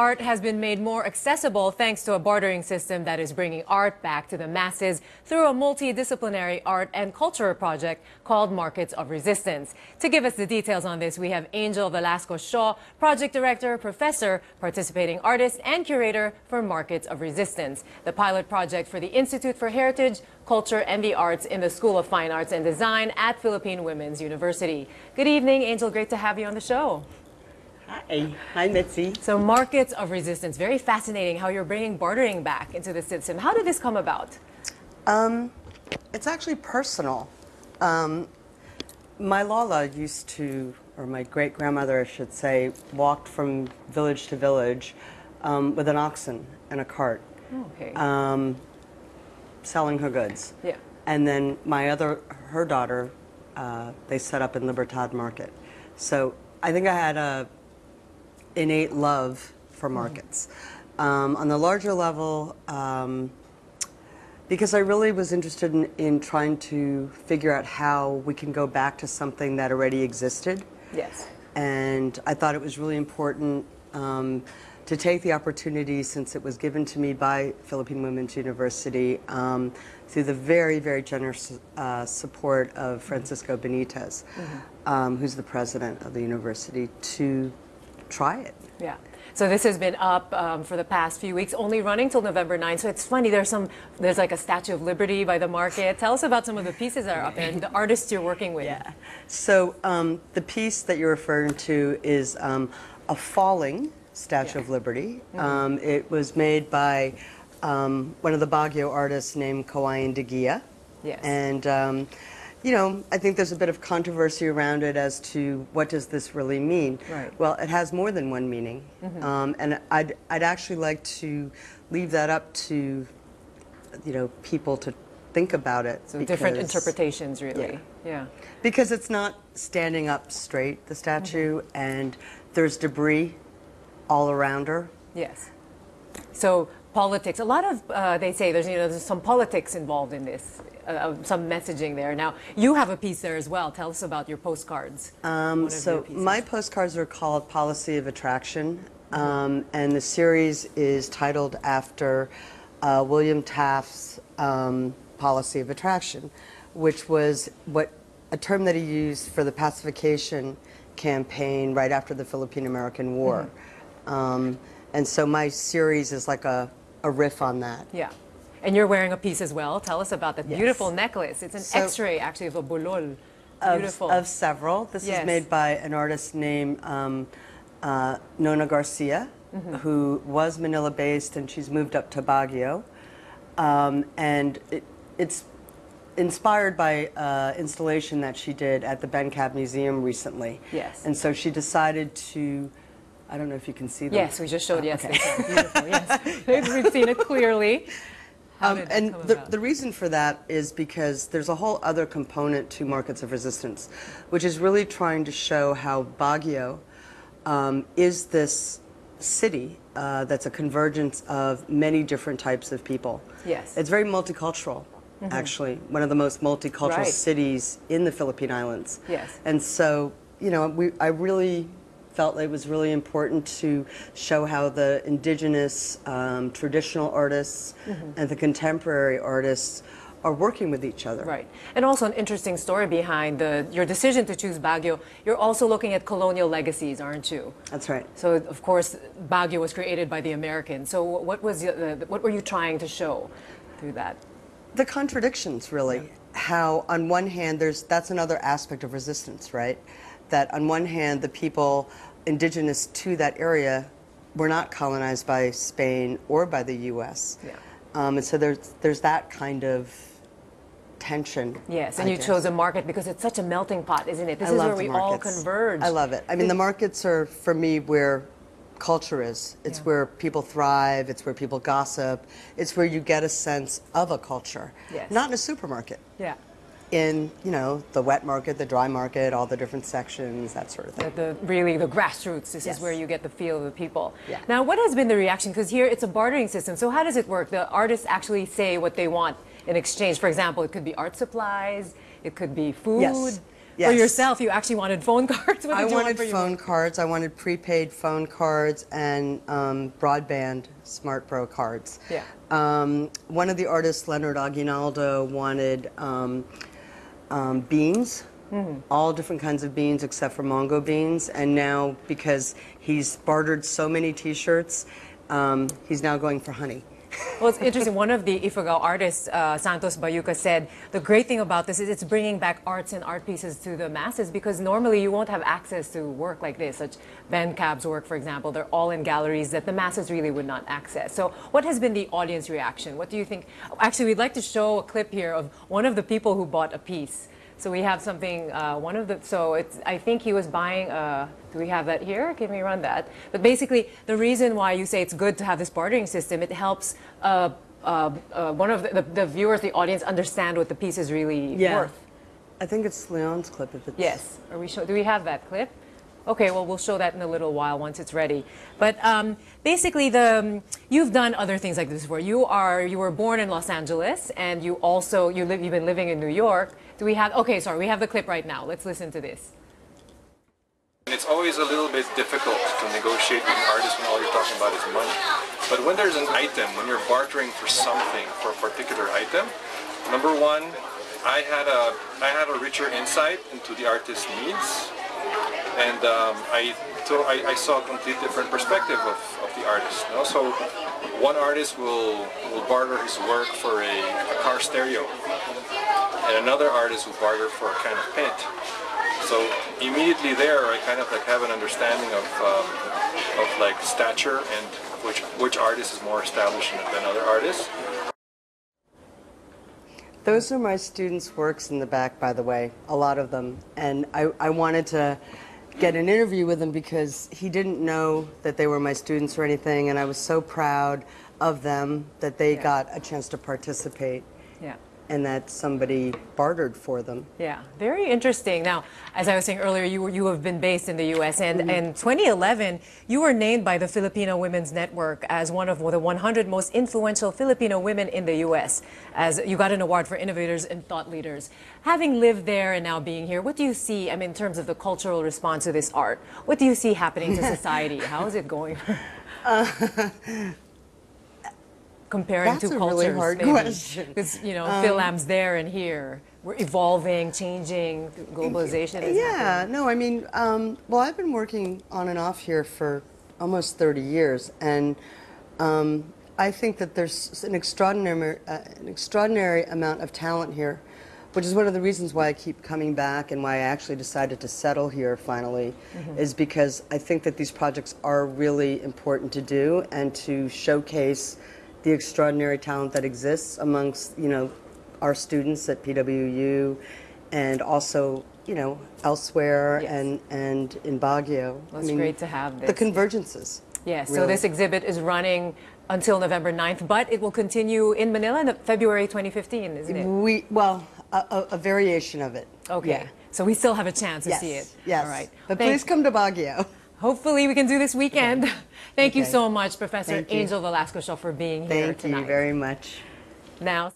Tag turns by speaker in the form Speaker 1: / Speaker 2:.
Speaker 1: art has been made more accessible thanks to a bartering system that is bringing art back to the masses through a multidisciplinary art and culture project called Markets of Resistance. To give us the details on this, we have Angel Velasco-Shaw, project director, professor, participating artist, and curator for Markets of Resistance, the pilot project for the Institute for Heritage, Culture, and the Arts in the School of Fine Arts and Design at Philippine Women's University. Good evening, Angel. Great to have you on the show.
Speaker 2: Hi, Mitzi.
Speaker 1: So Markets of Resistance, very fascinating how you're bringing bartering back into the system. How did this come about?
Speaker 2: It's actually personal. My Lala used to, or my great-grandmother, I should say, walked from village to village with an oxen and a cart,
Speaker 1: Okay.
Speaker 2: selling her goods.
Speaker 1: Yeah.
Speaker 2: And then her daughter, they set up in Libertad Market. So I think I had a innate love for markets. On the larger level, because I really was interested in trying to figure out how we can go back to something that already existed.
Speaker 1: Yes.
Speaker 2: And I thought it was really important to take the opportunity, since it was given to me by Philippine Women's University through the very, very generous support of Francisco Benitez, who's the president of the university, to try it.
Speaker 1: Yeah. So this has been up for the past few weeks, only running till November 9th. So it's funny, there's like a Statue of Liberty by the market. Tell us about some of the pieces that are up there and the artists you're working with.
Speaker 2: Yeah. So the piece that you're referring to is a falling Statue of Liberty. It was made by one of the Baguio artists named Kawain de Gia.
Speaker 1: Yes.
Speaker 2: And you know, I think there's a bit of controversy around it as to what does this really mean.
Speaker 1: Right.
Speaker 2: Well, it has more than one meaning, and I'd actually like to leave that up to, you know, people to think about it.
Speaker 1: So different interpretations, really. Yeah.
Speaker 2: Because it's not standing up straight, the statue, and there's debris all around her.
Speaker 1: Yes. So politics, a lot of, they say there's some politics involved in this, some messaging there. Now, you have a piece there as well. Tell us about your postcards.
Speaker 2: So my postcards are called Policy of Attraction, and the series is titled after William Taft's Policy of Attraction, which was a term that he used for the pacification campaign right after the Philippine-American War. And so my series is like a riff on that.
Speaker 1: Yeah. And you're wearing a piece as well. Tell us about that beautiful necklace. It's an X-ray, actually, of a bulol. Beautiful.
Speaker 2: Of several. This is made by an artist named Nona Garcia, who was Manila-based, and she's moved up to Baguio. And it's inspired by installation that she did at the Bencab Museum recently.
Speaker 1: Yes.
Speaker 2: And so she decided to, I don't know if you can see them.
Speaker 1: Yes, we just showed yesterday. Okay. Beautiful, yes. We've seen it clearly.
Speaker 2: And the reason for that is because there's a whole other component to Markets of Resistance, which is really trying to show how Baguio is this city that's a convergence of many different types of people.
Speaker 1: Yes.
Speaker 2: It's very multicultural, actually, one of the most multicultural cities in the Philippine Islands.
Speaker 1: Yes.
Speaker 2: And so, you know, I really felt it was really important to show how the indigenous traditional artists and the contemporary artists are working with each other.
Speaker 1: Right. And also an interesting story behind your decision to choose Baguio. You're also looking at colonial legacies, aren't you?
Speaker 2: That's right.
Speaker 1: So, of course, Baguio was created by the Americans. So what were you trying to show through that?
Speaker 2: The contradictions, really. Yeah. How, on one hand, that's another aspect of resistance, right? That on one hand, the people indigenous to that area were not colonized by Spain or by the U.S.
Speaker 1: Yeah.
Speaker 2: And so there's that kind of tension.
Speaker 1: Yes, and you chose a market because it's such a melting pot, isn't it? This is where we all converge.
Speaker 2: I love it. I mean, the markets are, for me, where culture is. It's where people thrive. It's where people gossip. It's where you get a sense of a culture.
Speaker 1: Yes.
Speaker 2: Not in a supermarket.
Speaker 1: Yeah.
Speaker 2: In, you know, the wet market, the dry market, all the different sections, that sort of thing.
Speaker 1: Really the grassroots, this is where you get the feel of the people.
Speaker 2: Yeah.
Speaker 1: Now, what has been the reaction? Because here it's a bartering system, so how does it work? The artists actually say what they want in exchange. For example, it could be art supplies, it could be food.
Speaker 2: Yes. Yes.
Speaker 1: For yourself, you actually wanted phone cards. What
Speaker 2: I
Speaker 1: did you want
Speaker 2: wanted
Speaker 1: for your
Speaker 2: phone cards. I wanted prepaid phone cards and broadband Smart Pro cards.
Speaker 1: Yeah.
Speaker 2: One of the artists, Leonard Aguinaldo, wanted beans. All different kinds of beans except for mongo beans. And now, because he's bartered so many T-shirts, he's now going for honey.
Speaker 1: Well, it's interesting. One of the Ifugao artists, Santos Bayuca, said the great thing about this is it's bringing back arts and art pieces to the masses, because normally you won't have access to work like this, such Ben Cab's work, for example. They're all in galleries that the masses really would not access. So what has been the audience reaction? What do you think? Actually, we'd like to show a clip here of one of the people who bought a piece. So we have something, I think he was buying, do we have that here? Can we run that? But basically, the reason why you say it's good to have this bartering system, it helps one of the viewers, the audience, understand what the piece is really worth.
Speaker 2: I think it's Leon's clip. If it's...
Speaker 1: Yes. Do we have that clip? Okay, well, we'll show that in a little while once it's ready. But basically, you've done other things like this before. You were born in Los Angeles, and you've been living in New York. Do we have? Okay, sorry, we have the clip right now. Let's listen to this.
Speaker 3: It's always a little bit difficult to negotiate with an artist when all you're talking about is money. But when there's an item, when you're bartering for something, for a particular item, number one, I had a richer insight into the artist's needs. And I saw a complete different perspective of the artist. You know? So one artist will barter his work for a car stereo, and another artist will barter for a can of paint. So immediately there, I kind of like have an understanding of like stature and which artist is more established than other artists.
Speaker 2: Those are my students' works in the back, by the way, a lot of them. And I wanted to get an interview with him because he didn't know that they were my students or anything, and I was so proud of them that they got a chance to participate.
Speaker 1: Yeah.
Speaker 2: And that somebody bartered for them.
Speaker 1: Yeah, very interesting. Now, as I was saying earlier, you have been based in the U.S. and in 2011, you were named by the Filipino Women's Network as one of the 100 most influential Filipino women in the U.S. As you got an award for innovators and thought leaders. Having lived there and now being here, what do you see? I mean, in terms of the cultural response to this art, what do you see happening to society? How is it going? Comparing
Speaker 2: That's
Speaker 1: two
Speaker 2: a
Speaker 1: cultures,
Speaker 2: really hard question.
Speaker 1: Because Philam's there and here. We're evolving, changing, globalization is happening.
Speaker 2: No, I mean, well, I've been working on and off here for almost 30 years, and I think that there's an extraordinary amount of talent here, which is one of the reasons why I keep coming back and why I actually decided to settle here finally, is because I think that these projects are really important to do and to showcase the extraordinary talent that exists amongst, our students at PWU and also, elsewhere and in Baguio.
Speaker 1: Well, it's great to have this.
Speaker 2: The convergences.
Speaker 1: Yes,
Speaker 2: really.
Speaker 1: so this exhibit is running until November 9th, but it will continue in Manila in February 2015, isn't it?
Speaker 2: A variation of it.
Speaker 1: Okay,
Speaker 2: Yeah.
Speaker 1: so we still have a chance to see it.
Speaker 2: Yes.
Speaker 1: All right.
Speaker 2: But please come to Baguio.
Speaker 1: Hopefully we can do this weekend. Thank you so much, Professor
Speaker 2: Thank you.
Speaker 1: Angel Velasco, for being here tonight.
Speaker 2: Thank you very much.
Speaker 1: Now.